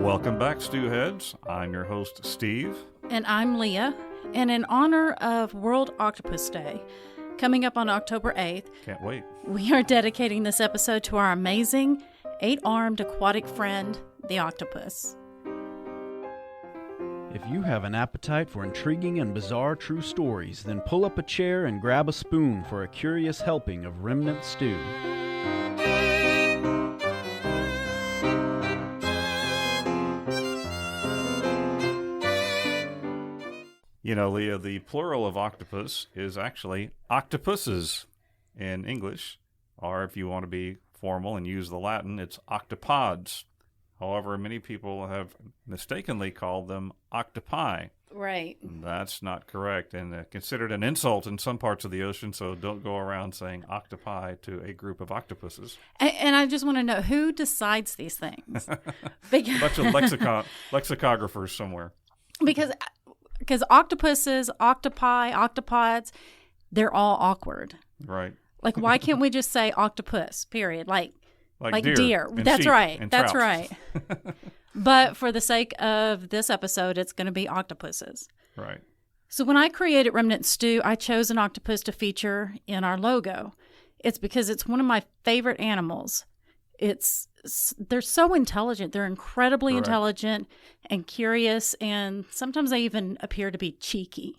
Welcome back, StewHeads. I'm your host, Steve. And I'm Leah. And in honor of World Octopus Day, coming up on October 8th, Can't wait. We are dedicating this episode to our amazing 8-armed aquatic friend, the octopus. If you have an appetite for intriguing and bizarre true stories, then pull up a chair and grab a spoon for a curious helping of Remnant stew. You know, Leah, the plural of octopus is actually octopuses in English, or if you want to be formal and use the Latin, it's octopods. However, many people have mistakenly called them octopi. Right. That's not correct and considered an insult in some parts of the ocean, so don't go around saying octopi to a group of octopuses. And I just want to know, who decides these things? A bunch of lexicographers somewhere. Because octopuses, octopi, octopods, they're all awkward. Right. Like, why can't we just say octopus, period? Like deer. That's right. That's right. But for the sake of this episode, it's going to be octopuses. Right. So when I created Remnant Stew, I chose an octopus to feature in our logo. It's because it's one of my favorite animals. They're so intelligent. They're incredibly Correct. intelligent and curious, and sometimes they even appear to be cheeky.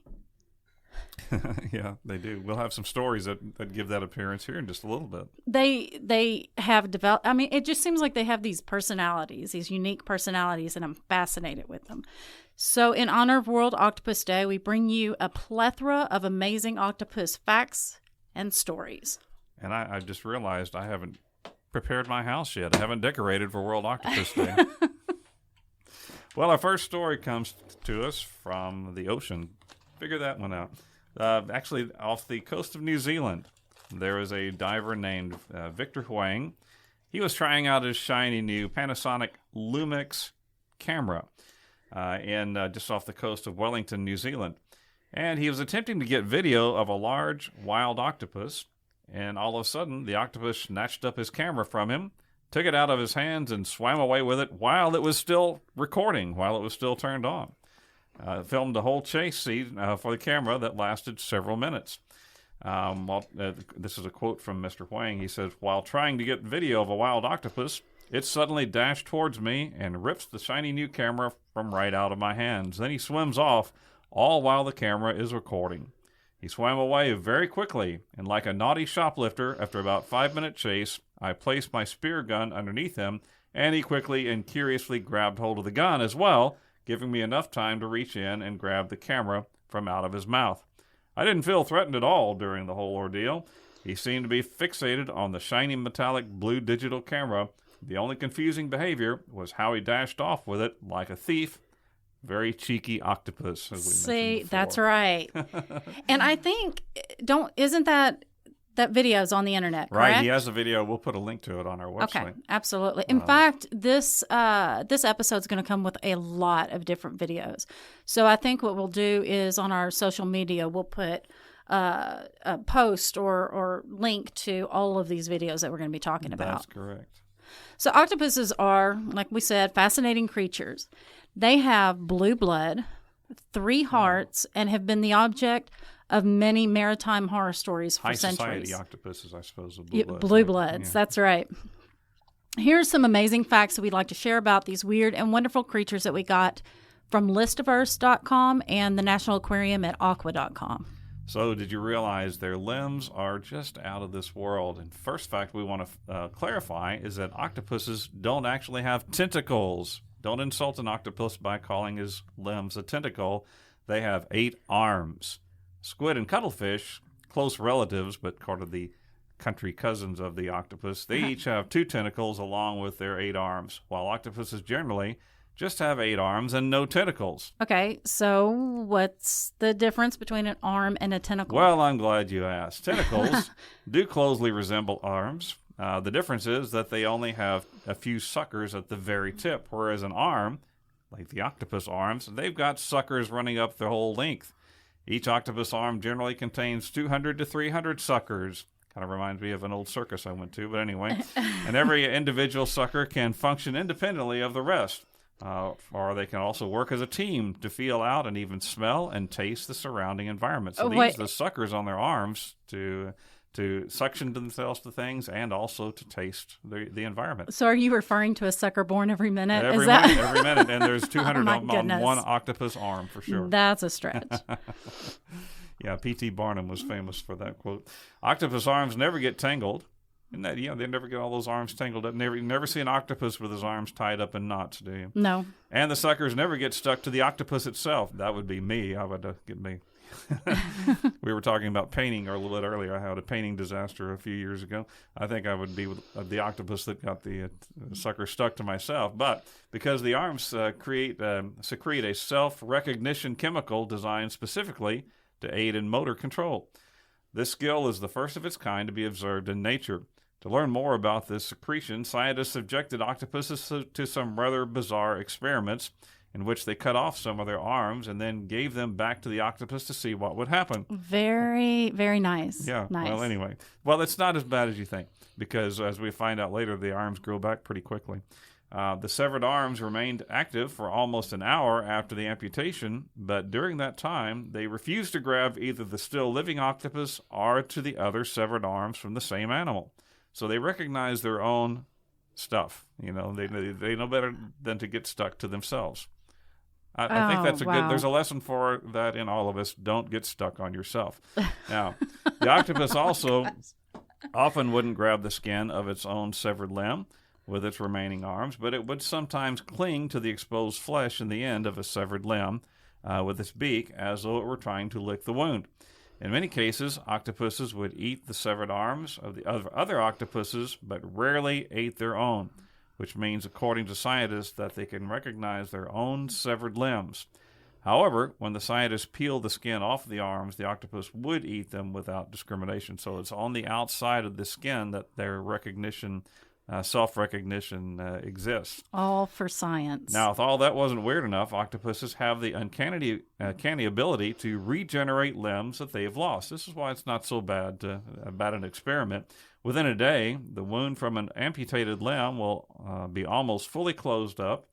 Yeah, they do. We'll have some stories that give that appearance here in just a little bit. They have developed, I mean, it just seems like they have these personalities, these unique personalities, and I'm fascinated with them. So in honor of World Octopus Day, we bring you a plethora of amazing octopus facts and stories. And I just realized I haven't prepared my house yet. I haven't decorated for World Octopus Day. Well, our first story comes to us from the ocean. Figure that one out. Actually, off the coast of New Zealand, there is a diver named Victor Huang. He was trying out his shiny new Panasonic Lumix camera just off the coast of Wellington, New Zealand. And he was attempting to get video of a large wild octopus. And all of a sudden, the octopus snatched up his camera from him, took it out of his hands, and swam away with it while it was still recording, while it was still turned on. Filmed a whole chase scene for the camera that lasted several minutes. This is a quote from Mr. Huang. He says, "While trying to get video of a wild octopus, it suddenly dashed towards me and rips the shiny new camera from right out of my hands. Then he swims off, all while the camera is recording. He swam away very quickly, and like a naughty shoplifter, after about 5-minute chase, I placed my spear gun underneath him, and he quickly and curiously grabbed hold of the gun as well, giving me enough time to reach in and grab the camera from out of his mouth. I didn't feel threatened at all during the whole ordeal. He seemed to be fixated on the shiny metallic blue digital camera. The only confusing behavior was how he dashed off with it like a thief. Very cheeky octopus, as we mentioned before." That's right. And I think, isn't that video's on the internet, correct? Right, he has a video. We'll put a link to it on our website. Okay, absolutely. In fact, this episode's going to come with a lot of different videos. So I think what we'll do is on our social media, we'll put a post or link to all of these videos that we're going to be talking about. That's correct. So octopuses are, like we said, fascinating creatures. They have blue blood, 3 hearts, and have been the object of many maritime horror stories for centuries. High society octopuses, I suppose, with blue bloods. Blue bloods, yeah. That's right. Here's some amazing facts that we'd like to share about these weird and wonderful creatures that we got from listofearths.com and the National Aquarium at aqua.com. So did you realize their limbs are just out of this world? And first fact we want to clarify is that octopuses don't actually have tentacles. Don't insult an octopus by calling his limbs a tentacle. They have 8 arms. Squid and cuttlefish, close relatives, but part of the country cousins of the octopus, they each have 2 tentacles along with their 8 arms, while octopuses generally just have 8 arms and no tentacles. Okay, so what's the difference between an arm and a tentacle? Well, I'm glad you asked. Tentacles do closely resemble arms. The difference is that they only have a few suckers at the very tip, whereas an arm, like the octopus arms, they've got suckers running up the whole length. Each octopus arm generally contains 200 to 300 suckers. Kind of reminds me of an old circus I went to, but anyway. And every individual sucker can function independently of the rest. or they can also work as a team to feel out and even smell and taste the surrounding environment. So they use the suckers on their arms to suction themselves to things and also to taste the environment. So are you referring to a sucker born every minute? Every minute, and there's 200 on one octopus arm for sure. That's a stretch. Yeah, P.T. Barnum was famous for that quote. Octopus arms never get tangled. Isn't that, they never get all those arms tangled up. You never see an octopus with his arms tied up in knots, do you? No. And the suckers never get stuck to the octopus itself. That would be me. I would get me. We were talking about painting a little bit earlier. I had a painting disaster a few years ago. I think I would be with the octopus that got the sucker stuck to myself. But because the arms secrete a self-recognition chemical designed specifically to aid in motor control. This skill is the first of its kind to be observed in nature. To learn more about this secretion, scientists subjected octopuses to some rather bizarre experiments in which they cut off some of their arms and then gave them back to the octopus to see what would happen. Very, very nice. Yeah. Nice. Well, anyway. Well, it's not as bad as you think because, as we find out later, the arms grow back pretty quickly. The severed arms remained active for almost an hour after the amputation, but during that time, they refused to grab either the still living octopus or to the other severed arms from the same animal. So they recognize their own stuff. They know better than to get stuck to themselves. I think that's good. There's a lesson for that in all of us. Don't get stuck on yourself. Now, the octopus also often wouldn't grab the skin of its own severed limb with its remaining arms, but it would sometimes cling to the exposed flesh in the end of a severed limb with its beak as though it were trying to lick the wound. In many cases, octopuses would eat the severed arms of the other octopuses, but rarely ate their own, which means, according to scientists, that they can recognize their own severed limbs. However, when the scientists peeled the skin off the arms, the octopus would eat them without discrimination. So it's on the outside of the skin that their self-recognition exists. All for science. Now, if all that wasn't weird enough, octopuses have the uncanny ability to regenerate limbs that they have lost. This is why it's not so bad an experiment. Within a day, the wound from an amputated limb will be almost fully closed up.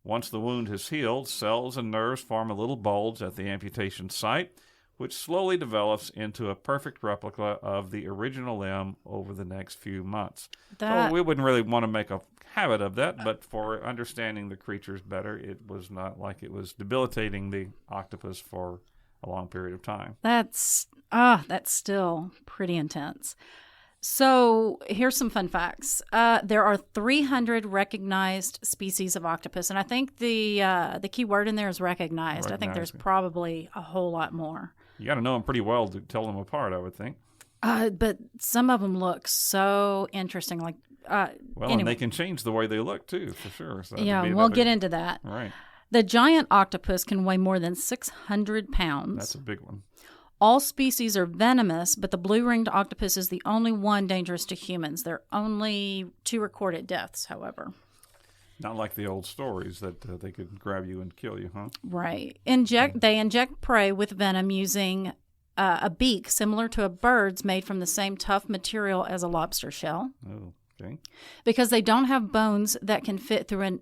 Once the wound has healed, cells and nerves form a little bulge at the amputation site, which slowly develops into a perfect replica of the original limb over the next few months. So we wouldn't really want to make a habit of that, but for understanding the creatures better, it was not like it was debilitating the octopus for a long period of time. That's still pretty intense. So here's some fun facts. There are 300 recognized species of octopus, and I think the key word in there is recognized. I think there's probably a whole lot more. You got to know them pretty well to tell them apart, I would think. But some of them look so interesting. Anyway. And they can change the way they look too, for sure. So we'll get into that. Right. The giant octopus can weigh more than 600 pounds. That's a big one. All species are venomous, but the blue-ringed octopus is the only one dangerous to humans. There are only 2 recorded deaths, however. Not like the old stories that they could grab you and kill you, huh? Right. They inject prey with venom using a beak similar to a bird's made from the same tough material as a lobster shell. Oh, okay. Because they don't have bones that can fit through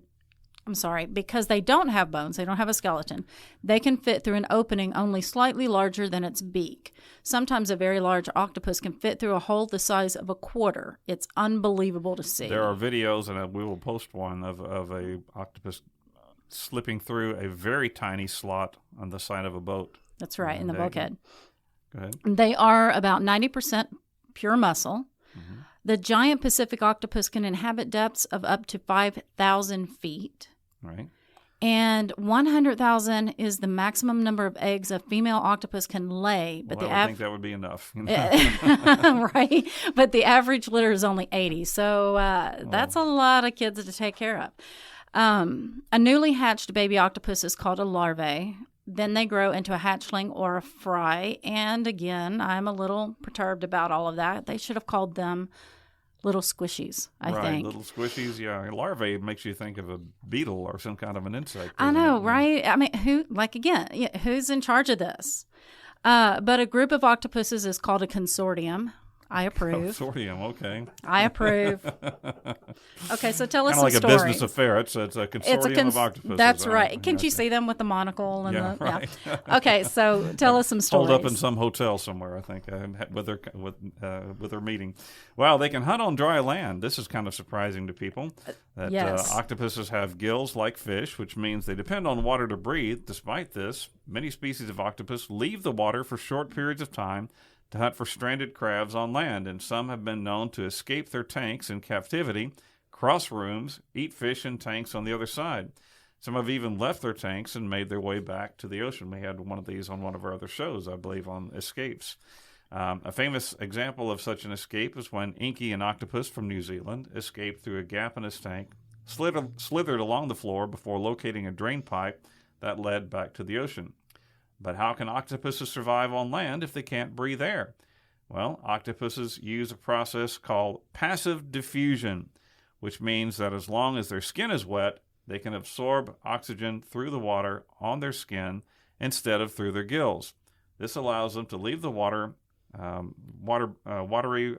because they don't have bones, they don't have a skeleton, they can fit through an opening only slightly larger than its beak. Sometimes a very large octopus can fit through a hole the size of a quarter. It's unbelievable to see. There are videos, and we will post one, of a octopus slipping through a very tiny slot on the side of a boat. That's right, in the bulkhead. Go ahead. They are about 90% pure muscle. Mm-hmm. The giant Pacific octopus can inhabit depths of up to 5,000 feet. Right. And 100,000 is the maximum number of eggs a female octopus can lay. But I think that would be enough. Right? But the average litter is only 80. So that's a lot of kids to take care of. A newly hatched baby octopus is called a larvae. Then they grow into a hatchling or a fry. And again, I'm a little perturbed about all of that. They should have called them little squishies, I think. Right, little squishies, yeah. Larvae makes you think of a beetle or some kind of an insect. I know, right? I mean, who's in charge of this? But a group of octopuses is called a consortium. I approve. Consortium, okay. I approve. Okay, so tell us Kind of some like stories. a business affair. It's a consortium of octopuses. That's right. Can't you see them with the monocle? And Yeah, right. Yeah. Okay, so tell us some stories. Holed up in some hotel somewhere, I think, with their meeting. Well, they can hunt on dry land. This is kind of surprising to people. That Yes. Octopuses have gills like fish, which means they depend on water to breathe. Despite this, many species of octopus leave the water for short periods of time to hunt for stranded crabs on land, and some have been known to escape their tanks in captivity, cross rooms, eat fish in tanks on the other side. Some have even left their tanks and made their way back to the ocean. We had one of these on one of our other shows, I believe, on escapes. A famous example of such an escape is when Inky, an octopus from New Zealand, escaped through a gap in his tank, slithered along the floor before locating a drain pipe that led back to the ocean. But how can octopuses survive on land if they can't breathe air? Well, octopuses use a process called passive diffusion, which means that as long as their skin is wet, they can absorb oxygen through the water on their skin instead of through their gills. This allows them to leave the watery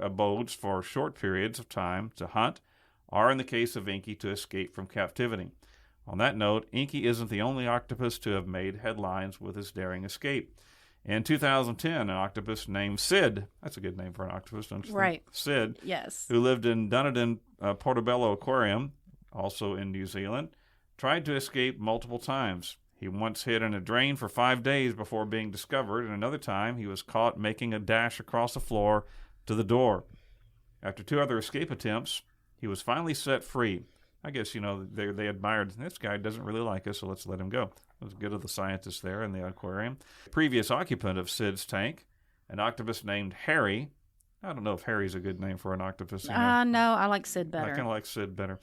abodes for short periods of time to hunt, or in the case of Inky, to escape from captivity. On that note, Inky isn't the only octopus to have made headlines with his daring escape. In 2010, an octopus named Sid, that's a good name for an octopus, don't you think? Right. Sid, Yes. who lived in Dunedin Portobello Aquarium, also in New Zealand, tried to escape multiple times. He once hid in a drain for 5 days before being discovered, and another time he was caught making a dash across the floor to the door. After 2 other escape attempts, he was finally set free. I guess, they admired, this guy doesn't really like us, so let's let him go. It was good of the scientists there in the aquarium. Previous occupant of Sid's tank, an octopus named Harry. I don't know if Harry's a good name for an octopus. No, I like Sid better. I kind of like Sid better.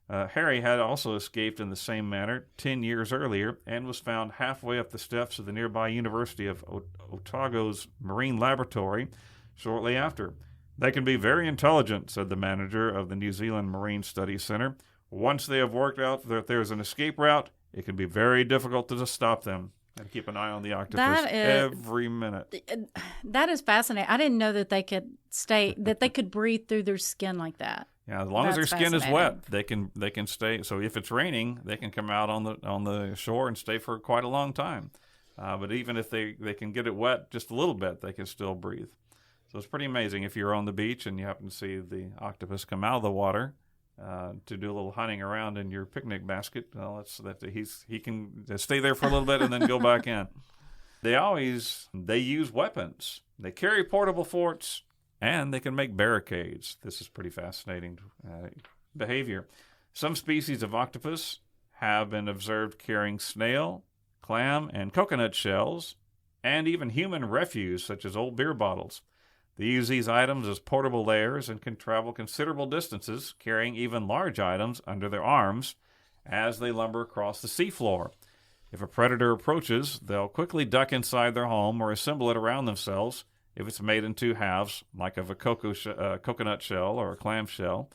Harry had also escaped in the same manner 10 years earlier and was found halfway up the steps of the nearby University of Otago's Marine Laboratory shortly after. They can be very intelligent, said the manager of the New Zealand Marine Studies Center. Once they have worked out that there's an escape route, it can be very difficult to stop them. And keep an eye on the octopus every minute. That is fascinating. I didn't know that they could breathe through their skin like that. Yeah, as long as their skin is wet, they can stay. So if it's raining, they can come out on the shore and stay for quite a long time. But even if they can get it wet just a little bit, they can still breathe. So it's pretty amazing if you're on the beach and you happen to see the octopus come out of the water. To do a little hunting around in your picnic basket. Well, he can stay there for a little bit and then go back in. They use weapons. They carry portable forts, and they can make barricades. This is pretty fascinating behavior. Some species of octopus have been observed carrying snail, clam, and coconut shells, and even human refuse such as old beer bottles. They use these items as portable layers and can travel considerable distances, carrying even large items under their arms as they lumber across the seafloor. If a predator approaches, they'll quickly duck inside their home or assemble it around themselves if it's made in 2 halves, like of a coconut shell or a clam shell.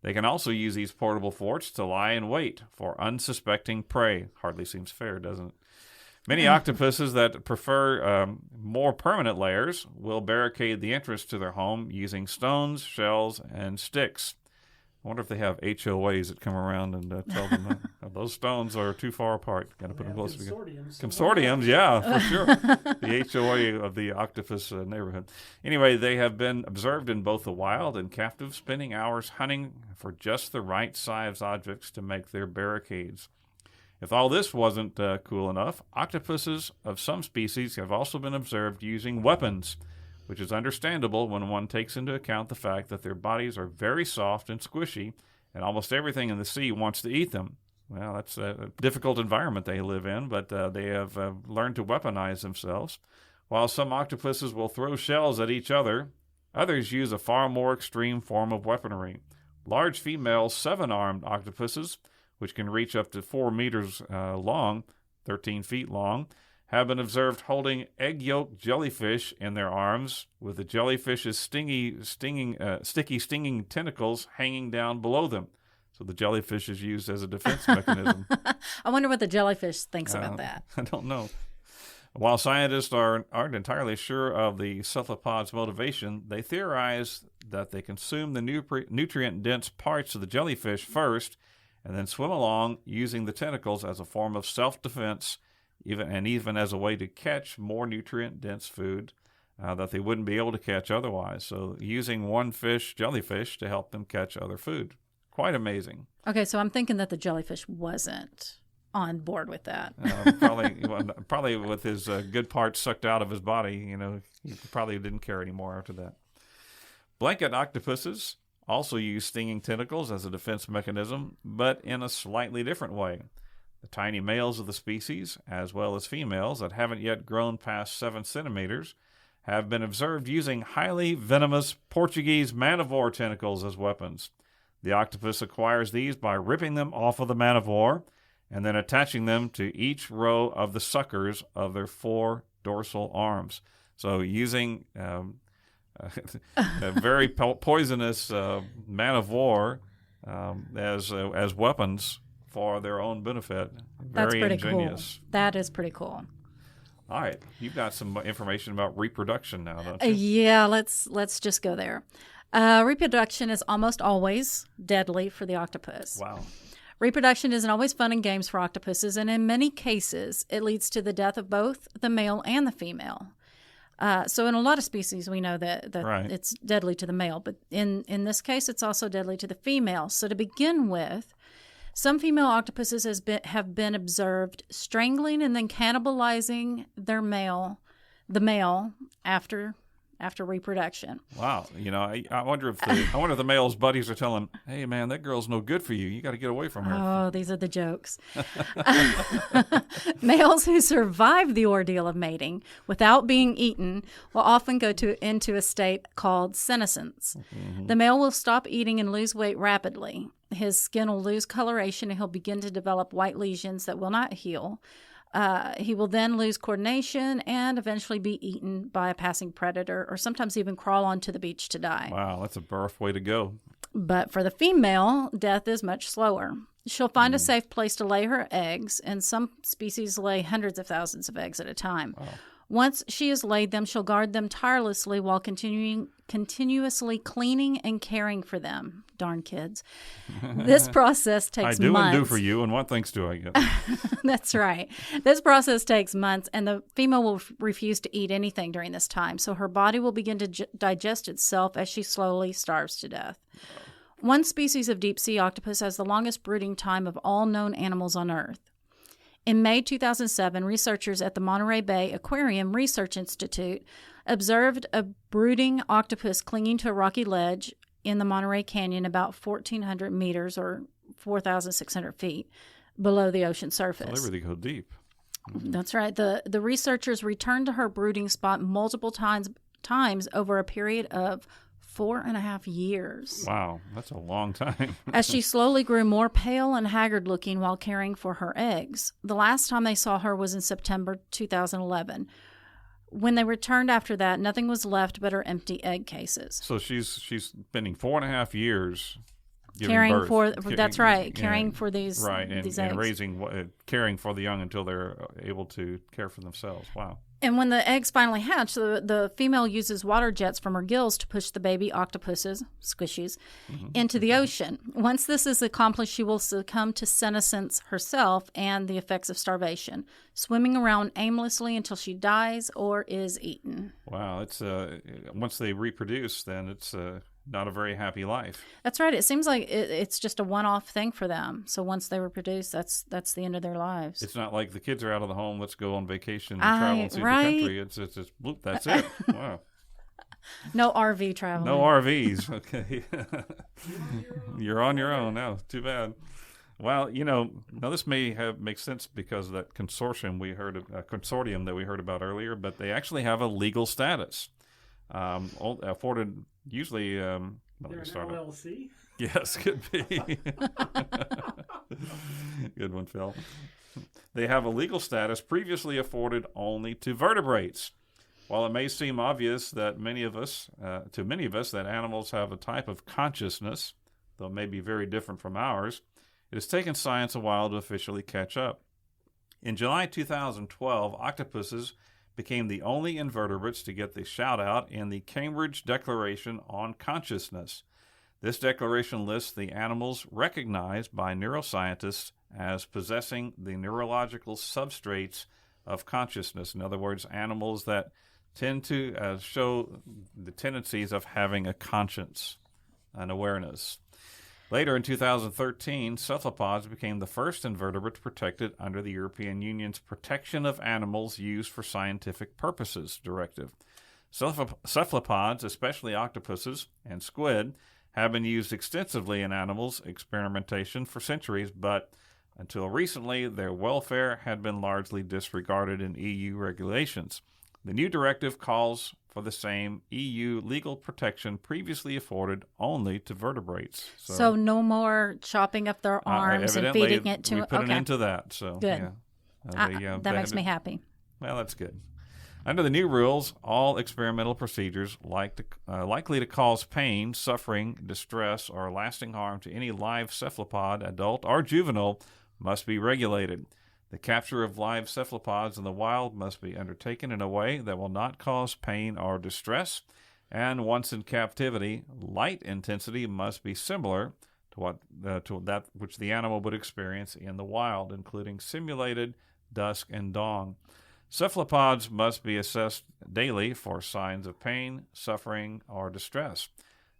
They can also use these portable forts to lie in wait for unsuspecting prey. Hardly seems fair, doesn't it? Many octopuses that prefer more permanent layers will barricade the entrance to their home using stones, shells, and sticks. I wonder if they have HOAs that come around and tell them those stones are too far apart. Got to put them closer together. Consortiums, yeah, for sure. The HOA of the octopus neighborhood. Anyway, they have been observed in both the wild and captive, spending hours hunting for just the right size objects to make their barricades. If all this wasn't cool enough, octopuses of some species have also been observed using weapons, which is understandable when one takes into account the fact that their bodies are very soft and squishy, and almost everything in the sea wants to eat them. Well, that's a difficult environment they live in, but they have learned to weaponize themselves. While some octopuses will throw shells at each other, others use a far more extreme form of weaponry. Large female 7-armed octopuses, which can reach up to 4 meters long, 13 feet long, have been observed holding egg yolk jellyfish in their arms, with the jellyfish's sticky, stinging tentacles hanging down below them. So the jellyfish is used as a defense mechanism. I wonder what the jellyfish thinks about that. I don't know. While scientists aren't entirely sure of the cephalopod's motivation, they theorize that they consume the nutrient-dense parts of the jellyfish first and then swim along using the tentacles as a form of self-defense, even as a way to catch more nutrient-dense food that they wouldn't be able to catch otherwise. So using one jellyfish, to help them catch other food. Quite amazing. Okay, so I'm thinking that the jellyfish wasn't on board with that. Probably with his good parts sucked out of his body, he probably didn't care anymore after that. Blanket octopuses also use stinging tentacles as a defense mechanism, but in a slightly different way. The tiny males of the species, as well as females that haven't yet grown past 7 centimeters, have been observed using highly venomous Portuguese manivore tentacles as weapons. The octopus acquires these by ripping them off of the manivore and then attaching them to each row of the suckers of their 4 dorsal arms. So using a very poisonous manivore as weapons for their own benefit. That's Very pretty ingenious. cool. That is pretty cool. All right, you've got some information about reproduction now, don't you? Yeah, let's just go there. Reproduction is almost always deadly for the octopus. Wow. Reproduction isn't always fun and games for octopuses, and in many cases, it leads to the death of both the male and the female. So in a lot of species, we know that Right. it's deadly to the male, but in this case, it's also deadly to the female. So to begin with, some female octopuses have been observed strangling and then cannibalizing the male after reproduction. Wow. I wonder if the male's buddies are telling him, "Hey, man, that girl's no good for you. You got to get away from her." Oh, these are the jokes. Males who survive the ordeal of mating without being eaten will often go into a state called senescence. Mm-hmm. The male will stop eating and lose weight rapidly. His skin will lose coloration and he'll begin to develop white lesions that will not heal. He will then lose coordination and eventually be eaten by a passing predator or sometimes even crawl onto the beach to die. Wow, that's a rough way to go. But for the female, death is much slower. She'll find a safe place to lay her eggs, and some species lay hundreds of thousands of eggs at a time. Wow. Once she has laid them, she'll guard them tirelessly while continuously cleaning and caring for them. Darn kids. This process takes months. I do and do for you, and what thanks do I get? That's right. This process takes months, and the female will refuse to eat anything during this time, so her body will begin to digest itself as she slowly starves to death. One species of deep-sea octopus has the longest brooding time of all known animals on Earth. In May 2007, researchers at the Monterey Bay Aquarium Research Institute observed a brooding octopus clinging to a rocky ledge in the Monterey Canyon about 1,400 meters or 4,600 feet below the ocean surface. Well, they really go deep. That's right. The researchers returned to her brooding spot multiple times over a period of 4.5 years. Wow, that's a long time. As she slowly grew more pale and haggard looking while caring for her eggs. The last time they saw her was in September 2011. When they returned after that, nothing was left but her empty egg cases. So she's spending 4.5 years caring birth. for that's right, caring for these right, these and eggs. raising, caring for the young until they're able to care for themselves. Wow. And when the eggs finally hatch, the female uses water jets from her gills to push the baby octopuses, squishies, into the ocean. Once this is accomplished, she will succumb to senescence herself and the effects of starvation, swimming around aimlessly until she dies or is eaten. Wow, it's once they reproduce, then it's not a very happy life. That's right. It seems like it's just a one-off thing for them. So once they reproduce, that's the end of their lives. It's not like the kids are out of the home. Let's go on vacation and travel and see the country. It's just bloop. That's it. Wow. No RV traveling. No RVs. Okay. You're on your own now. Too bad. Well, now this may make sense because of that consortium that we heard about earlier, but they actually have a legal status. Afforded usually. They're an LLC? Yes, could be. Good one, Phil. They have a legal status previously afforded only to vertebrates. While it may seem obvious that to many of us, that animals have a type of consciousness, though it may be very different from ours, it has taken science a while to officially catch up. In July 2012, octopuses became the only invertebrates to get the shout-out in the Cambridge Declaration on Consciousness. This declaration lists the animals recognized by neuroscientists as possessing the neurological substrates of consciousness. In other words, animals that tend to show the tendencies of having a conscience, an awareness. Later in 2013, cephalopods became the first invertebrates protected under the European Union's Protection of Animals Used for Scientific Purposes directive. Cephalopods, especially octopuses and squid, have been used extensively in animals experimentation for centuries, but until recently, their welfare had been largely disregarded in EU regulations. The new directive calls for the same EU legal protection previously afforded only to vertebrates. So no more chopping up their arms and feeding it to... we put an end to that. So, good. Yeah. That makes me happy. Well, that's good. Under the new rules, all experimental procedures likely to cause pain, suffering, distress, or lasting harm to any live cephalopod, adult or juvenile, must be regulated. The capture of live cephalopods in the wild must be undertaken in a way that will not cause pain or distress, and once in captivity, light intensity must be similar to that which the animal would experience in the wild, including simulated dusk and dawn. Cephalopods must be assessed daily for signs of pain, suffering, or distress.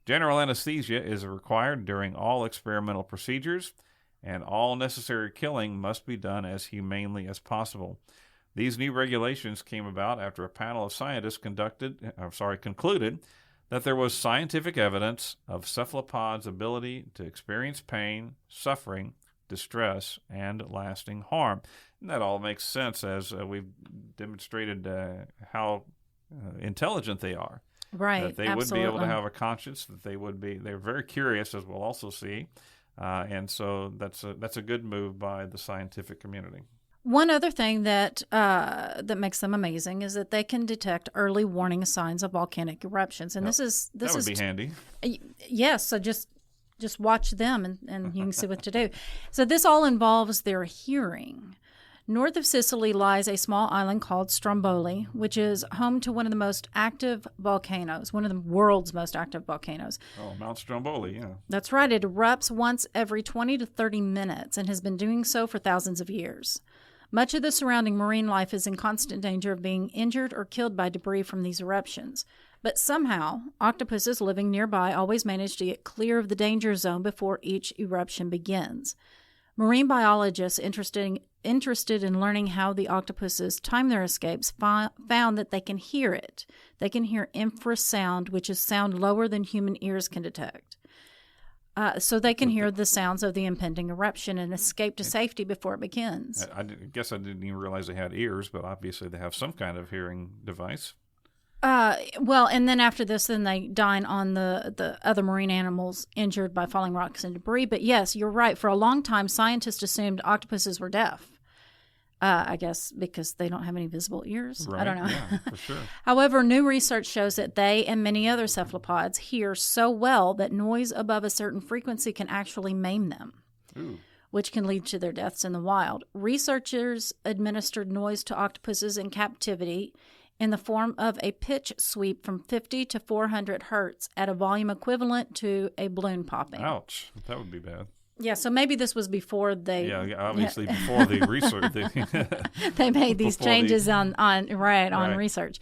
General anesthesia is required during all experimental procedures, and all necessary killing must be done as humanely as possible. These new regulations came about after a panel of scientists concluded that there was scientific evidence of cephalopods' ability to experience pain, suffering, distress, and lasting harm. And that all makes sense as we've demonstrated how intelligent they are. Right, that they absolutely. would be able to have a conscience, that they're very curious, as we'll also see. And so that's a good move by the scientific community. One other thing that makes them amazing is that they can detect early warning signs of volcanic eruptions, and this would be handy. Yes, so just watch them, and you can see what to do. So this all involves their hearing. North of Sicily lies a small island called Stromboli, which is home to one of the most active volcanoes, one of the world's most active volcanoes. Oh, Mount Stromboli, yeah. That's right. It erupts once every 20 to 30 minutes and has been doing so for thousands of years. Much of the surrounding marine life is in constant danger of being injured or killed by debris from these eruptions. But somehow, octopuses living nearby always manage to get clear of the danger zone before each eruption begins. Marine biologists interested in learning how the octopuses time their escapes found that they can hear it. They can hear infrasound, which is sound lower than human ears can detect. So they can hear the sounds of the impending eruption and escape to safety before it begins. I guess I didn't even realize they had ears, but obviously they have some kind of hearing device. Well, and then after this, then they dine on the other marine animals injured by falling rocks and debris. But yes, you're right. For a long time, scientists assumed octopuses were deaf. I guess because they don't have any visible ears. Right. I don't know. Yeah, for sure. However, new research shows that they and many other cephalopods hear so well that noise above a certain frequency can actually maim them. Ooh. Which can lead to their deaths in the wild. Researchers administered noise to octopuses in captivity in the form of a pitch sweep from 50 to 400 hertz at a volume equivalent to a balloon popping. Ouch. That would be bad. Yeah, so maybe this was before they... Yeah, obviously before the research. They made these changes on research.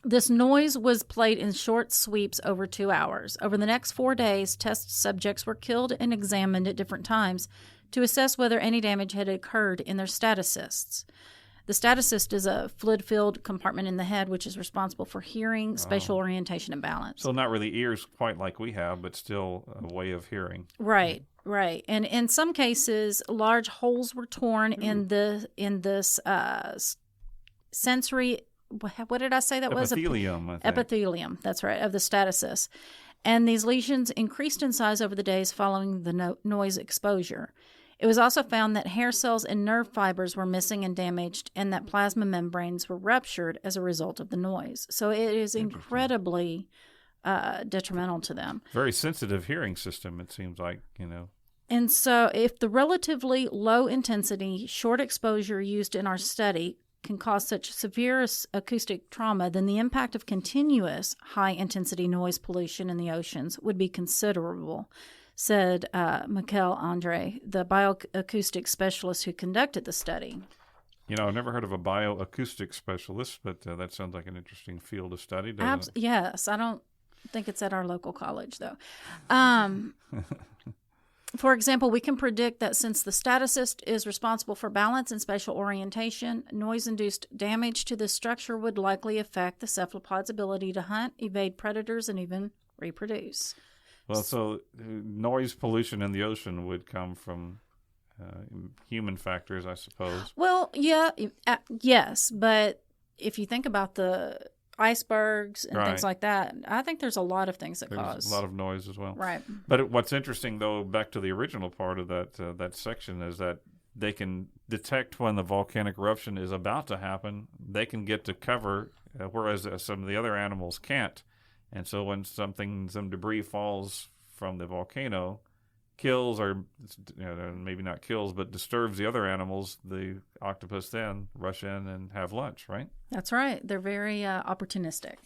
This noise was played in short sweeps over 2 hours. Over the next 4 days, test subjects were killed and examined at different times to assess whether any damage had occurred in their statocysts. The statocyst is a fluid-filled compartment in the head, which is responsible for hearing, spatial orientation, and balance. So not really ears quite like we have, but still a way of hearing. Right. And in some cases, large holes were torn in this sensory. What did I say that was? Epithelium, I think. Epithelium, that's right, of the statocyst. And these lesions increased in size over the days following the noise exposure. It was also found that hair cells and nerve fibers were missing and damaged, and that plasma membranes were ruptured as a result of the noise. So it is incredibly detrimental to them. Very sensitive hearing system, it seems like, And so if the relatively low intensity, short exposure used in our study can cause such severe acoustic trauma, then the impact of continuous high intensity noise pollution in the oceans would be considerable, said Michael Andre, the bioacoustic specialist who conducted the study. You know, I've never heard of a bioacoustic specialist, but that sounds like an interesting field of study, doesn't it? Yes, I don't think it's at our local college, though. For example, we can predict that since the staticist is responsible for balance and spatial orientation, noise-induced damage to this structure would likely affect the cephalopod's ability to hunt, evade predators, and even reproduce. Well, so noise pollution in the ocean would come from human factors, I suppose. Well, yeah, yes, but if you think about the icebergs and things like that, I think there's a lot of things that cause a lot of noise as well. Right. But what's interesting, though, back to the original part of that section, is that they can detect when the volcanic eruption is about to happen. They can get to cover, whereas some of the other animals can't. And so when some debris falls from the volcano, kills or maybe not kills, but disturbs the other animals, the octopus then rush in and have lunch, right? That's right. They're very opportunistic.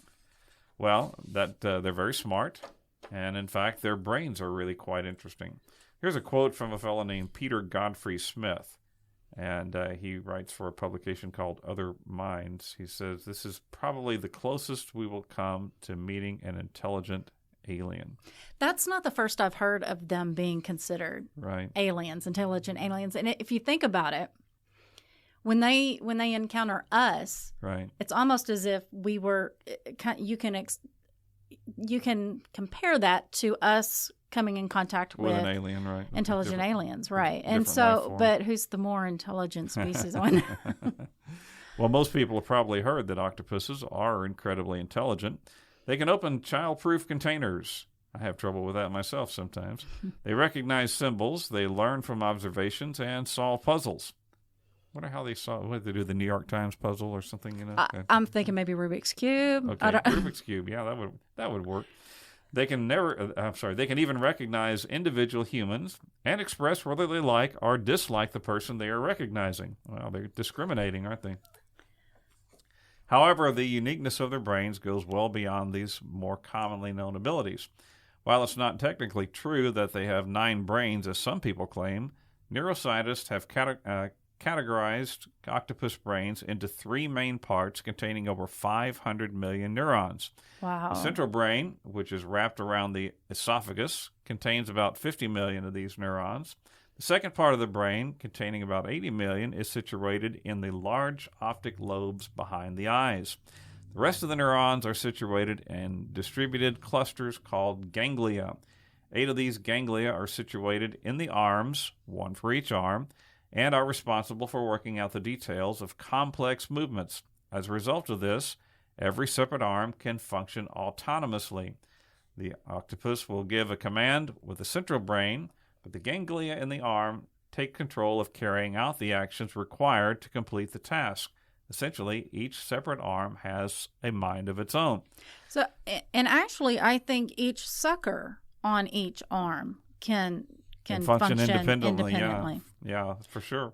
Well, they're very smart, and in fact, their brains are really quite interesting. Here's a quote from a fellow named Peter Godfrey Smith, and he writes for a publication called Other Minds. He says, "This is probably the closest we will come to meeting an intelligent alien." That's not the first I've heard of them being considered aliens, intelligent aliens. And if you think about it, when they encounter us, it's almost as if we were. You can compare that to us coming in contact with an alien, right? Intelligent aliens, right? And so, but who's the more intelligent species on? Well, most people have probably heard that octopuses are incredibly intelligent. They can open child-proof containers. I have trouble with that myself sometimes. They recognize symbols. They learn from observations and solve puzzles. I wonder how they solve. What, they do the New York Times puzzle or something? You know. I'm thinking maybe Rubik's Cube. Okay, Rubik's Cube. Yeah, that would work. They can They can even recognize individual humans and express whether they like or dislike the person they are recognizing. Well, they're discriminating, aren't they? However, the uniqueness of their brains goes well beyond these more commonly known abilities. While it's not technically true that they have 9 brains, as some people claim, neuroscientists have categorized octopus brains into 3 main parts containing over 500 million neurons. Wow. The central brain, which is wrapped around the esophagus, contains about 50 million of these neurons. The second part of the brain, containing about 80 million, is situated in the large optic lobes behind the eyes. The rest of the neurons are situated in distributed clusters called ganglia. 8 of these ganglia are situated in the arms, 1 for each arm, and are responsible for working out the details of complex movements. As a result of this, every separate arm can function autonomously. The octopus will give a command with the central brain, but the ganglia in the arm take control of carrying out the actions required to complete the task. Essentially, each separate arm has a mind of its own. So, and actually, I think each sucker on each arm can function independently. Yeah, for sure.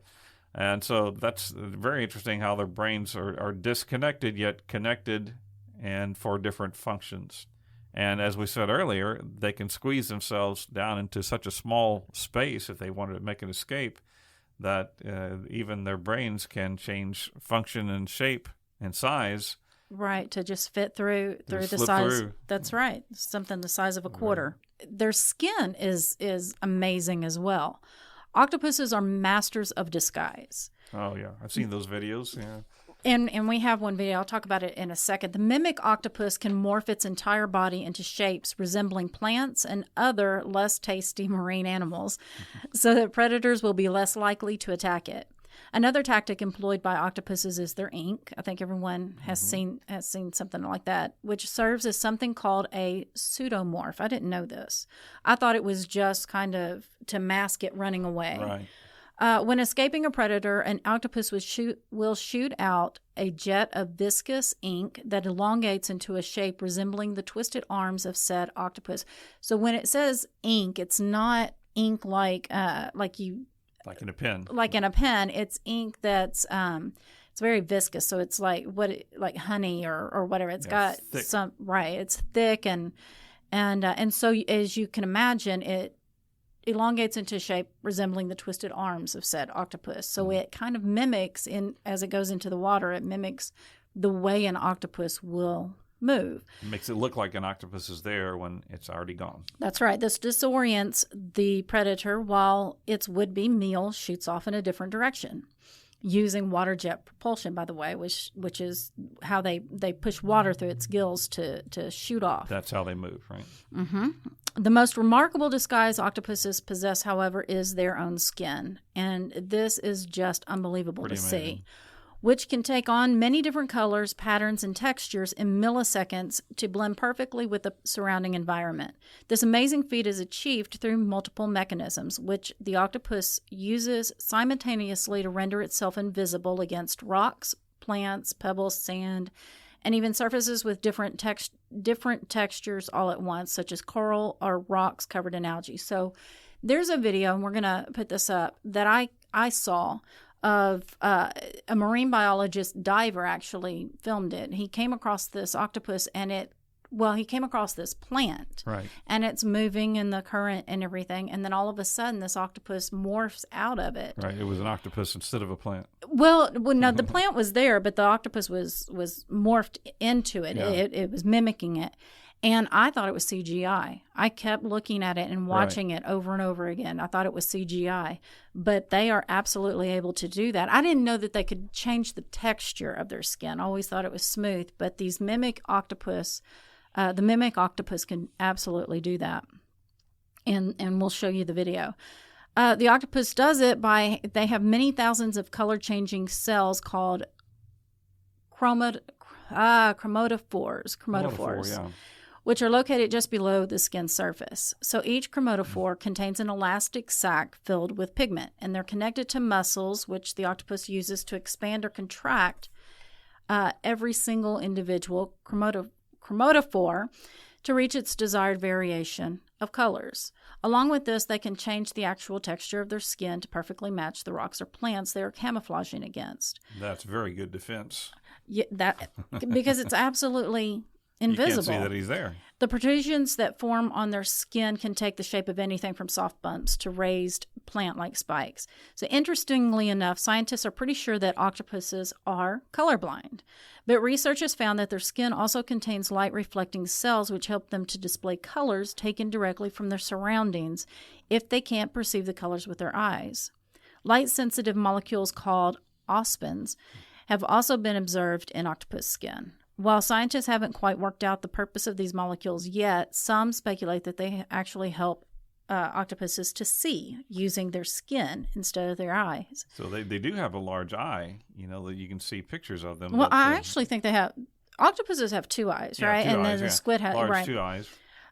And so that's very interesting how their brains are disconnected yet connected and for different functions. And as we said earlier, they can squeeze themselves down into such a small space if they wanted to make an escape that even their brains can change function and shape and size. Right, to just fit through the size. Through. That's right, something the size of a quarter. Right. Their skin is amazing as well. Octopuses are masters of disguise. Oh, yeah. I've seen those videos, yeah. And we have one video. I'll talk about it in a second. The mimic octopus can morph its entire body into shapes resembling plants and other less tasty marine animals so that predators will be less likely to attack it. Another tactic employed by octopuses is their ink. I think everyone has seen something like that, which serves as something called a pseudomorph. I didn't know this. I thought it was just kind of to mask it running away. Right. When escaping a predator, an octopus will shoot out a jet of viscous ink that elongates into a shape resembling the twisted arms of said octopus. So when it says ink, it's not ink like in a pen. Like in a pen, it's ink that's it's very viscous, so it's like honey or whatever. It's got thick. It's thick and so as you can imagine, it elongates into shape resembling the twisted arms of said octopus. So it kind of mimics as it goes into the water, it mimics the way an octopus will move. It makes it look like an octopus is there when it's already gone. That's right. This disorients the predator while its would-be meal shoots off in a different direction, using water jet propulsion, by the way, which is how they push water through its gills to shoot off. That's how they move, right? Mm-hmm. The most remarkable disguise octopuses possess, however, is their own skin. And this is just unbelievable Pretty to amazing. see, which can take on many different colors, patterns, and textures in milliseconds to blend perfectly with the surrounding environment. This amazing feat is achieved through multiple mechanisms, which the octopus uses simultaneously to render itself invisible against rocks, plants, pebbles, sand, and even surfaces with different textures all at once, such as coral or rocks covered in algae. So there's a video, and we're going to put this up, that I saw of a marine biologist diver actually filmed it. He came across this octopus he came across this plant. Right. And it's moving in the current and everything. And then all of a sudden this octopus morphs out of it. Right. It was an octopus instead of a plant. Well, no, the plant was there, but the octopus was morphed into it. Yeah. It was mimicking it. And I thought it was CGI. I kept looking at it and watching it over and over again. I thought it was CGI. But they are absolutely able to do that. I didn't know that they could change the texture of their skin. I always thought it was smooth. But these mimic octopus, the mimic octopus can absolutely do that. And we'll show you the video. The octopus does it they have many thousands of color-changing cells called chromatophores. Chromatophore, yeah. Which are located just below the skin surface. So each chromatophore contains an elastic sac filled with pigment, and they're connected to muscles, which the octopus uses to expand or contract every single individual chromatophore to reach its desired variation of colors. Along with this, they can change the actual texture of their skin to perfectly match the rocks or plants they are camouflaging against. That's very good defense. Yeah, because it's absolutely invisible. You can't see that he's there. The protrusions that form on their skin can take the shape of anything from soft bumps to raised plant-like spikes. So interestingly enough, scientists are pretty sure that octopuses are colorblind. But research has found that their skin also contains light-reflecting cells which help them to display colors taken directly from their surroundings if they can't perceive the colors with their eyes. Light-sensitive molecules called ospins have also been observed in octopus skin. While scientists haven't quite worked out the purpose of these molecules yet, some speculate that they actually help octopuses to see using their skin instead of their eyes. So they do have a large eye, that you can see pictures of them. Well, I actually think octopuses have two eyes, right? Two and eyes, then the squid has large right. two eyes.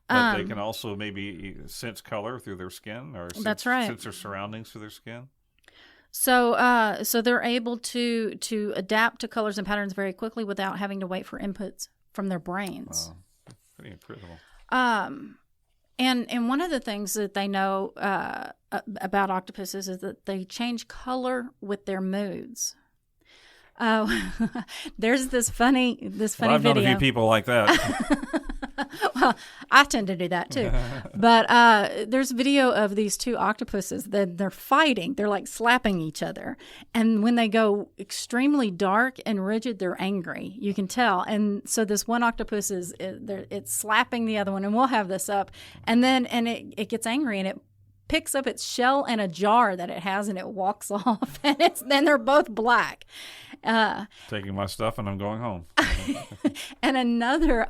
But they can also maybe sense color through their skin or That's right. sense their surroundings through their skin. So they're able to adapt to colors and patterns very quickly without having to wait for inputs from their brains. Wow. Pretty incredible. And one of the things that they know about octopuses is that they change color with their moods. There's this funny I've video. known a few people like that. Well, I tend to do that too. But there's video of these two octopuses that they're fighting. They're like slapping each other. And when they go extremely dark and rigid, they're angry. You can tell. And so this one octopus it's slapping the other one. And we'll have this up. And then it gets angry and it picks up its shell and a jar that it has and it walks off. And then they're both black. Taking my stuff and I'm going home. And another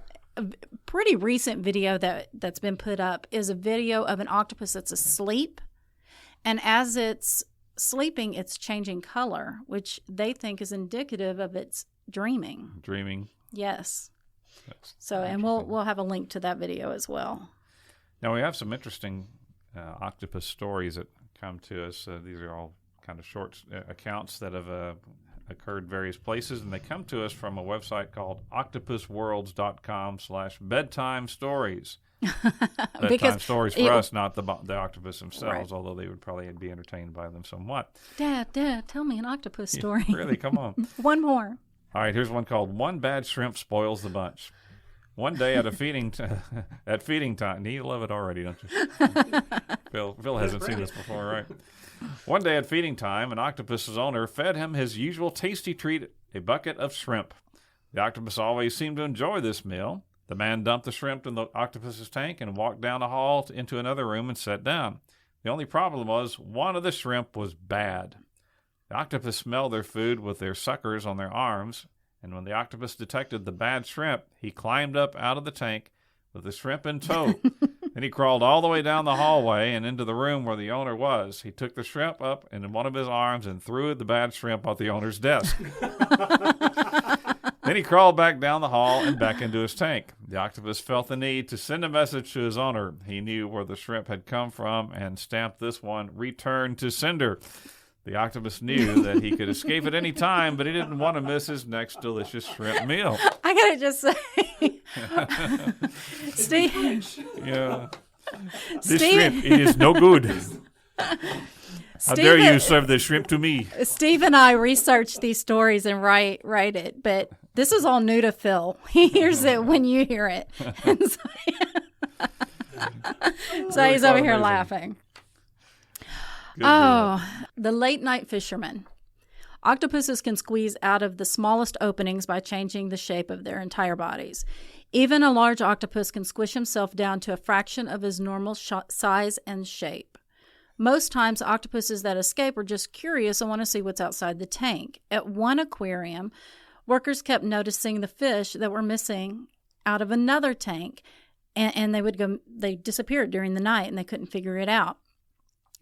pretty recent video that's been put up is a video of an octopus that's asleep, and as it's sleeping, it's changing color, which they think is indicative of its dreaming. Dreaming. Yes. And we'll have a link to that video as well. Now we have some interesting octopus stories that come to us. These are all kind of short accounts that have occurred various places, and they come to us from a website called octopusworlds.com/bedtime stories. Bedtime stories for us, not the octopus themselves, Right. although they would probably be entertained by them somewhat. Dad, tell me an octopus story. Really, come on. One more. All right, here's one called "One Bad Shrimp Spoils the Bunch." One day at feeding time, you love it already, don't you? Phil hasn't seen this before, right? One day at feeding time, an octopus's owner fed him his usual tasty treat, a bucket of shrimp. The octopus always seemed to enjoy this meal. The man dumped the shrimp in the octopus's tank and walked down the hall into another room and sat down. The only problem was one of the shrimp was bad. The octopus smelled their food with their suckers on their arms, and when the octopus detected the bad shrimp, he climbed up out of the tank with the shrimp in tow. Then he crawled all the way down the hallway and into the room where the owner was. He took the shrimp up in one of his arms and threw the bad shrimp off the owner's desk. Then he crawled back down the hall and back into his tank. The octopus felt the need to send a message to his owner. He knew where the shrimp had come from and stamped this one, "Return to sender." The octopus knew that he could escape at any time, but he didn't want to miss his next delicious shrimp meal. I gotta just say, Steve. Yeah. This shrimp, it is no good. How dare you serve the shrimp to me? Steve and I research these stories and write it, but this is all new to Phil. He hears it when you hear it. So Really he's over here amazing. laughing. Good The late night fisherman. Octopuses can squeeze out of the smallest openings by changing the shape of their entire bodies. Even a large octopus can squish himself down to a fraction of his normal size and shape. Most times, octopuses that escape are just curious and want to see what's outside the tank. At one aquarium, workers kept noticing the fish that were missing out of another tank, and they disappeared during the night, and they couldn't figure it out.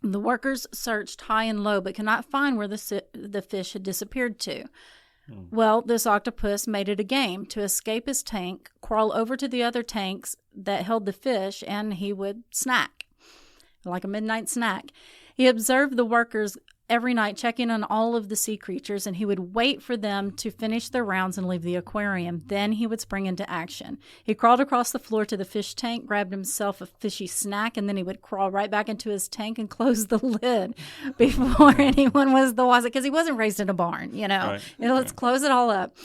The workers searched high and low, but could not find where the fish had disappeared to. Well, this octopus made it a game to escape his tank, crawl over to the other tanks that held the fish, and he would snack, like a midnight snack. He observed the workers every night, checking on all of the sea creatures, and he would wait for them to finish their rounds and leave the aquarium. Then he would spring into action. He crawled across the floor to the fish tank, grabbed himself a fishy snack, and then he would crawl right back into his tank and close the lid before anyone was the wiser, because he wasn't raised in a barn, you know. Right. Let's close it all up.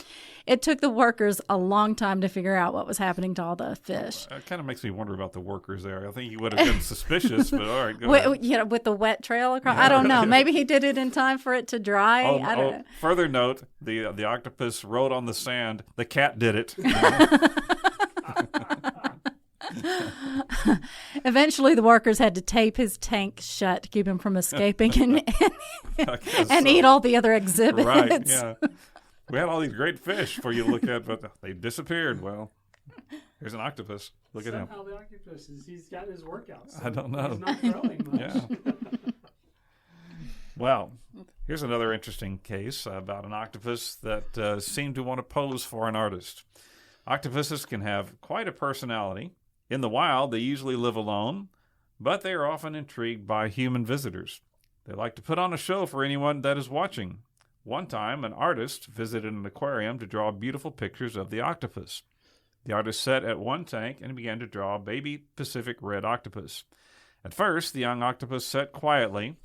It took the workers a long time to figure out what was happening to all the fish. It kind of makes me wonder about the workers there. I think he would have been suspicious, but all right, go ahead. With the wet trail across. I don't know. Maybe he did it in time for it to dry. I don't know. Further note, the octopus wrote on the sand, "The cat did it." Eventually, the workers had to tape his tank shut to keep him from escaping and eat all the other exhibits. Right, yeah. We had all these great fish for you to look at, but they disappeared. Well, here's an octopus. Look at him. Somehow the octopus, he's got his workouts. So I don't know. He's not growing much. Yeah. Well, here's another interesting case about an octopus that seemed to want to pose for an artist. Octopuses can have quite a personality. In the wild, they usually live alone, but they are often intrigued by human visitors. They like to put on a show for anyone that is watching. One time, an artist visited an aquarium to draw beautiful pictures of the octopus. The artist sat at one tank and began to draw a baby Pacific red octopus. At first, the young octopus sat quietly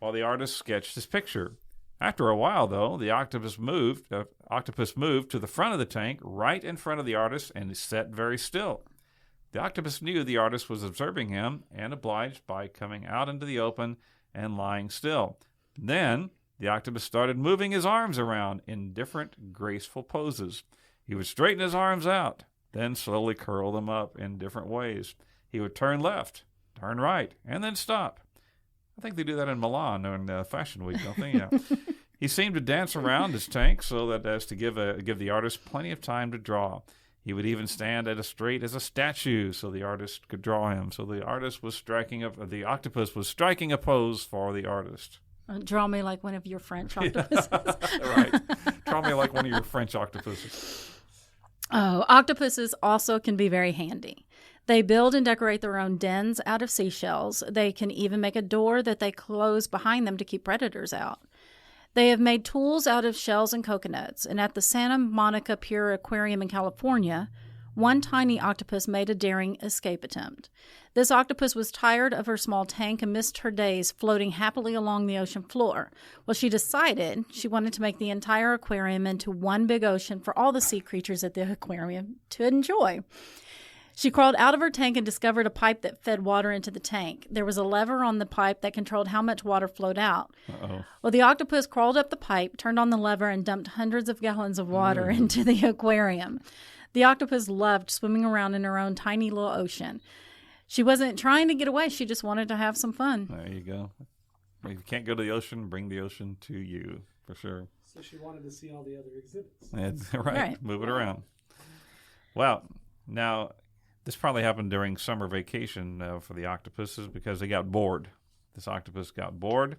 while the artist sketched his picture. After a while, though, the octopus moved to the front of the tank, right in front of the artist, and sat very still. The octopus knew the artist was observing him and obliged by coming out into the open and lying still. Then the octopus started moving his arms around in different graceful poses. He would straighten his arms out, then slowly curl them up in different ways. He would turn left, turn right, and then stop. I think they do that in Milan during Fashion Week, don't they? Yeah. He seemed to dance around his tank so that as to give the artist plenty of time to draw. He would even stand as straight as a statue so the artist could draw him. So the octopus was striking a pose for the artist. Draw me like one of your French octopuses. Right. Draw me like one of your French octopuses. Oh, octopuses also can be very handy. They build and decorate their own dens out of seashells. They can even make a door that they close behind them to keep predators out. They have made tools out of shells and coconuts, and at the Santa Monica Pier Aquarium in California, one tiny octopus made a daring escape attempt. This octopus was tired of her small tank and missed her days floating happily along the ocean floor. Well, she decided she wanted to make the entire aquarium into one big ocean for all the sea creatures at the aquarium to enjoy. She crawled out of her tank and discovered a pipe that fed water into the tank. There was a lever on the pipe that controlled how much water flowed out. Uh-oh. Well, the octopus crawled up the pipe, turned on the lever, and dumped hundreds of gallons of water into the aquarium. The octopus loved swimming around in her own tiny little ocean. She wasn't trying to get away. She just wanted to have some fun. There you go. If you can't go to the ocean, bring the ocean to you, for sure. So she wanted to see all the other exhibits. That's right. Right. Move it around. Well, now, this probably happened during summer vacation for the octopuses because they got bored. This octopus got bored.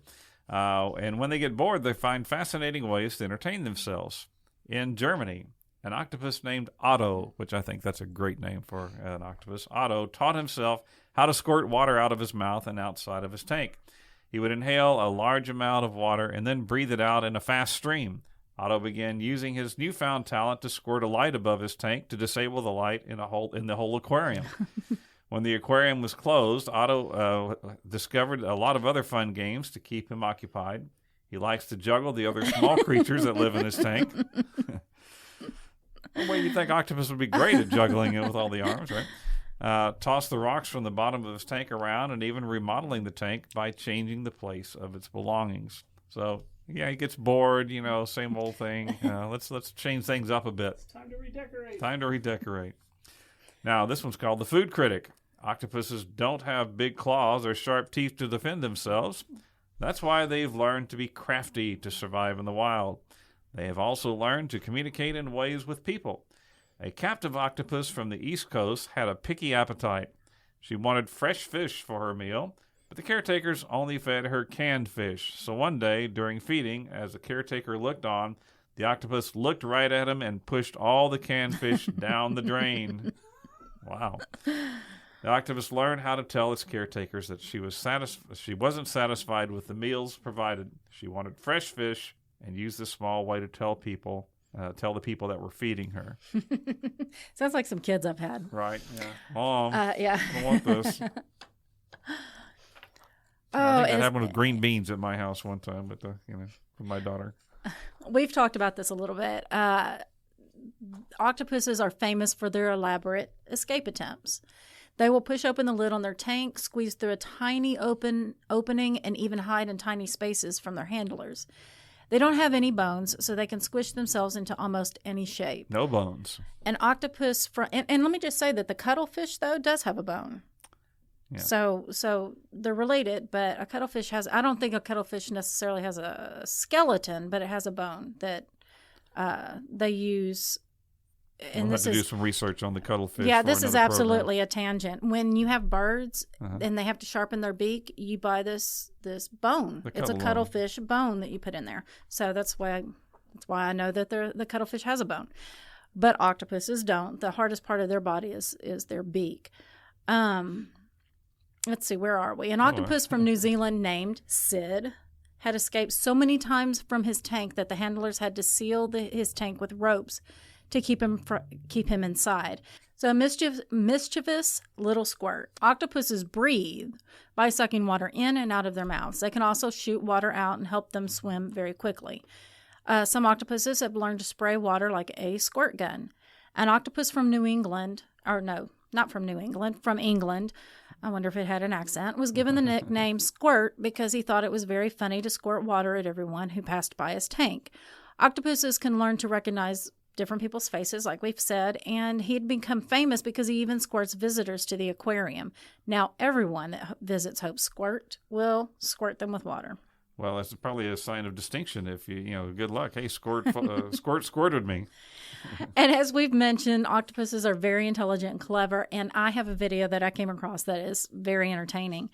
And when they get bored, they find fascinating ways to entertain themselves. In Germany, an octopus named Otto, which I think that's a great name for an octopus, Otto taught himself how to squirt water out of his mouth and outside of his tank. He would inhale a large amount of water and then breathe it out in a fast stream. Otto began using his newfound talent to squirt a light above his tank to disable the light in the whole aquarium. When the aquarium was closed, Otto discovered a lot of other fun games to keep him occupied. He likes to juggle the other small creatures that live in his tank. Well, you'd think octopus would be great at juggling it with all the arms, right? Toss the rocks from the bottom of his tank around and even remodeling the tank by changing the place of its belongings. So, yeah, he gets bored, same old thing. Let's change things up a bit. It's time to redecorate. Time to redecorate. Now, this one's called the food critic. Octopuses don't have big claws or sharp teeth to defend themselves. That's why they've learned to be crafty to survive in the wild. They have also learned to communicate in ways with people. A captive octopus from the East Coast had a picky appetite. She wanted fresh fish for her meal, but the caretakers only fed her canned fish. So one day, during feeding, as the caretaker looked on, the octopus looked right at him and pushed all the canned fish down the drain. Wow. The octopus learned how to tell its caretakers that she wasn't satisfied with the meals provided. She wanted fresh fish and used this small way to tell the people that were feeding her. Sounds like some kids I've had. Right, yeah. Mom, Yeah. I don't want this. I think that happened with green beans at my house one time with my daughter. We've talked about this a little bit. Octopuses are famous for their elaborate escape attempts. They will push open the lid on their tank, squeeze through a tiny opening, and even hide in tiny spaces from their handlers. They don't have any bones, so they can squish themselves into almost any shape. No bones. An octopus, and let me just say that the cuttlefish, though, does have a bone. Yeah. So they're related, but a cuttlefish I don't think a cuttlefish necessarily has a skeleton, but it has a bone that they use. And we'll have to do some research on the cuttlefish. Yeah, for this is another absolutely program. a tangent. When you have birds and they have to sharpen their beak, you buy this bone. It's a cuttlefish bone that you put in there. So that's why I know that the cuttlefish has a bone. But octopuses don't. The hardest part of their body is their beak. Let's see, where are we? An octopus from New Zealand named Sid had escaped so many times from his tank that the handlers had to seal his tank with ropes to keep him inside. So a mischievous little squirt. Octopuses breathe by sucking water in and out of their mouths. They can also shoot water out and help them swim very quickly. Some octopuses have learned to spray water like a squirt gun. An octopus from New England, or no, not from New England, from England, I wonder if it had an accent, was given the nickname Squirt because he thought it was very funny to squirt water at everyone who passed by his tank. Octopuses can learn to recognize different people's faces, like we've said, and he'd become famous because he even squirts visitors to the aquarium. Now, everyone that visits Hope Squirt will squirt them with water. Well, that's probably a sign of distinction if good luck. Hey, squirted me. And as we've mentioned, octopuses are very intelligent and clever, and I have a video that I came across that is very entertaining.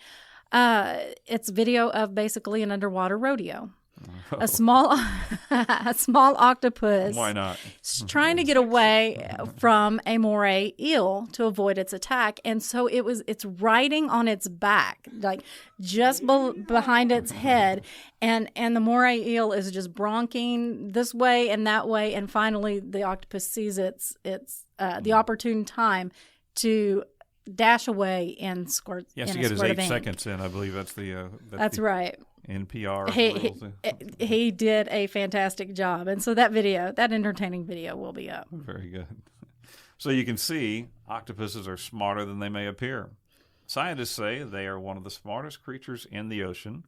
It's video of basically an underwater rodeo. A small octopus. Why not? It's trying to get away from a moray eel to avoid its attack, and so it's riding on its back, like just behind its head, and the moray eel is just bronching this way and that way, and finally the octopus sees its the opportune time to dash away and squirt. He has to get his 8 seconds in. I believe that's the that's the right. NPR rules. He did a fantastic job, and so that entertaining video will be up. Very good. So you can see octopuses are smarter than they may appear. Scientists say they are one of the smartest creatures in the ocean.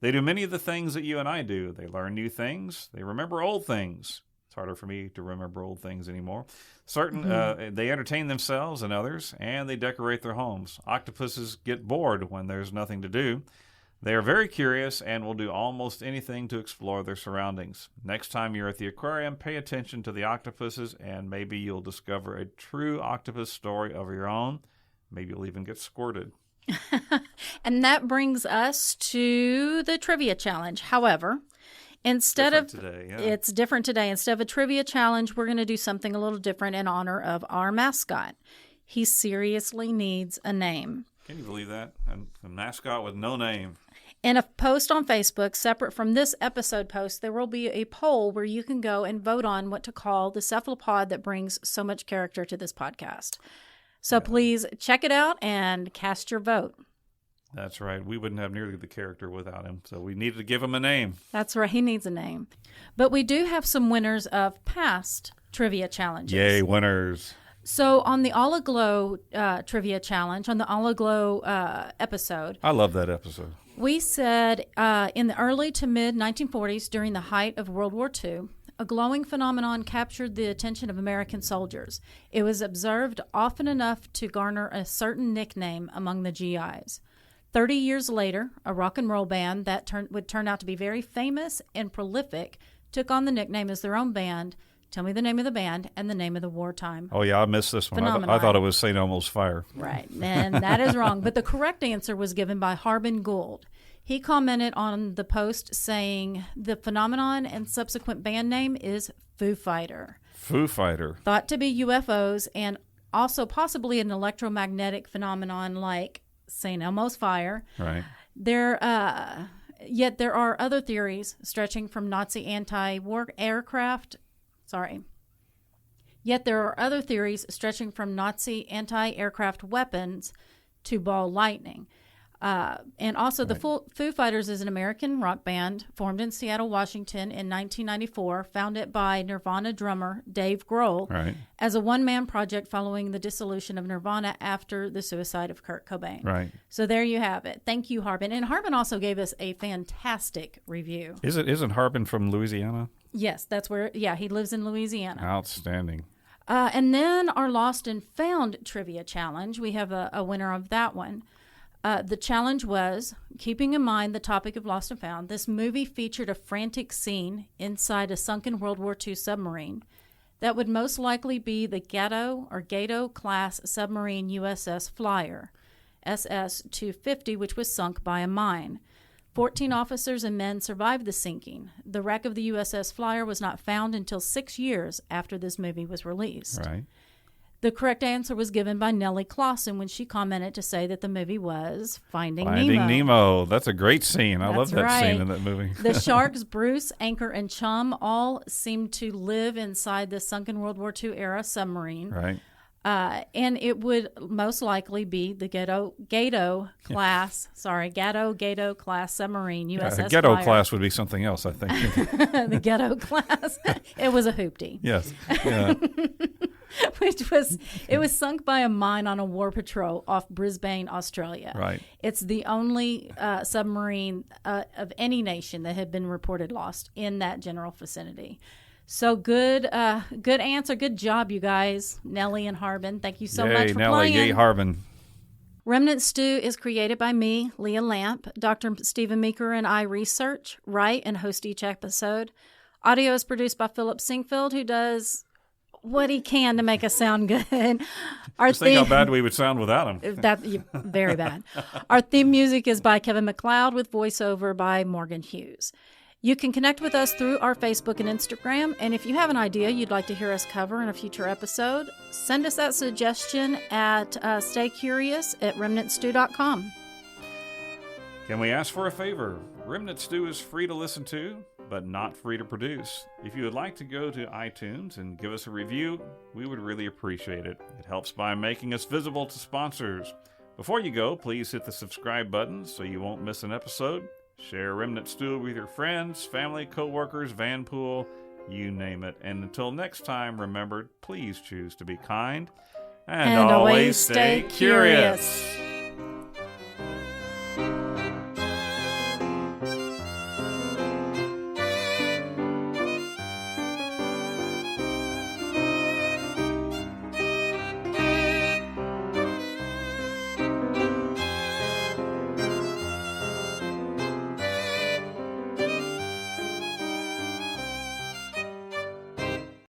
They do many of the things that you and I do. They learn new things. They remember old things. It's harder for me to remember old things anymore. They entertain themselves and others, and they decorate their homes. Octopuses get bored when there's nothing to do. They are very curious and will do almost anything to explore their surroundings. Next time you're at the aquarium, pay attention to the octopuses, and maybe you'll discover a true octopus story of your own. Maybe you'll even get squirted. And that brings us to the trivia challenge. However, it's different today. Instead of a trivia challenge, we're going to do something a little different in honor of our mascot. He seriously needs a name. Can you believe that? A mascot with no name. In a post on Facebook, separate from this episode post, there will be a poll where you can go and vote on what to call the cephalopod that brings so much character to this podcast. So please check it out and cast your vote. That's right. We wouldn't have nearly the character without him, so we needed to give him a name. That's right. He needs a name. But we do have some winners of past trivia challenges. Yay, winners. So on the All Aglow trivia challenge, on the All Aglow episode. I love that episode. We said in the early to mid-1940s, during the height of World War II, a glowing phenomenon captured the attention of American soldiers. It was observed often enough to garner a certain nickname among the GIs. 30 years later, a rock and roll band that would turn out to be very famous and prolific took on the nickname as their own band. Tell me the name of the band and the name of the wartime. Oh, yeah, I missed this one. I thought it was St. Elmo's Fire. Right, and that is wrong. But the correct answer was given by Harbin Gould. He commented on the post saying the phenomenon and subsequent band name is Foo Fighter. Foo Fighter. Thought to be UFOs and also possibly an electromagnetic phenomenon like St. Elmo's Fire. Right. Yet there are other theories stretching from Nazi anti-war aircraft. Yet there are other theories stretching from Nazi anti-aircraft weapons to ball lightning. And also the Foo Fighters is an American rock band formed in Seattle, Washington in 1994, founded by Nirvana drummer Dave Grohl as a one-man project following the dissolution of Nirvana after the suicide of Kurt Cobain. Right. So there you have it. Thank you, Harbin. And Harbin also gave us a fantastic review. Isn't Harbin from Louisiana? Yes, that's where, he lives in Louisiana. Outstanding. And then our Lost and Found Trivia Challenge. We have a winner of that one. The challenge was, keeping in mind the topic of Lost and Found, this movie featured a frantic scene inside a sunken World War II submarine that would most likely be the Gato class submarine USS Flyer, SS-250, which was sunk by a mine. 14 officers and men survived the sinking. The wreck of the USS Flyer was not found until 6 years after this movie was released. Right. The correct answer was given by Nellie Clausen when she commented to say that the movie was Finding Nemo. That's a great scene. I love that scene in that movie. The sharks, Bruce, Anchor, and Chum all seemed to live inside the sunken World War II era submarine. Right. And it would most likely be the Gato class submarine USS Ghetto Flyer. class would be something else, I think. The Ghetto class. It was a hoopty. Yes. Yeah. It was sunk by a mine on a war patrol off Brisbane, Australia. Right. It's the only submarine of any nation that had been reported lost in that general vicinity. So good answer. Good job, you guys. Nellie and Harbin, thank you so much for Nellie, playing. Yay, Harbin. Remnant Stew is created by me, Leah Lamp. Dr. Stephen Meeker and I research, write, and host each episode. Audio is produced by Philip Sinquefield, who does what he can to make us sound good. Just think how bad we would sound without him. Very bad. Our theme music is by Kevin MacLeod with voiceover by Morgan Hughes. You can connect with us through our Facebook and Instagram, and if you have an idea you'd like to hear us cover in a future episode, send us that suggestion at staycurious@remnantstew.com. Can we ask for a favor? Remnant Stew is free to listen to, but not free to produce. If you would like to go to iTunes and give us a review, we would really appreciate it. It helps by making us visible to sponsors. Before you go, please hit the subscribe button so you won't miss an episode. Share Remnant Stew with your friends, family, co-workers, van pool, you name it. And until next time, remember, please choose to be kind and always stay curious.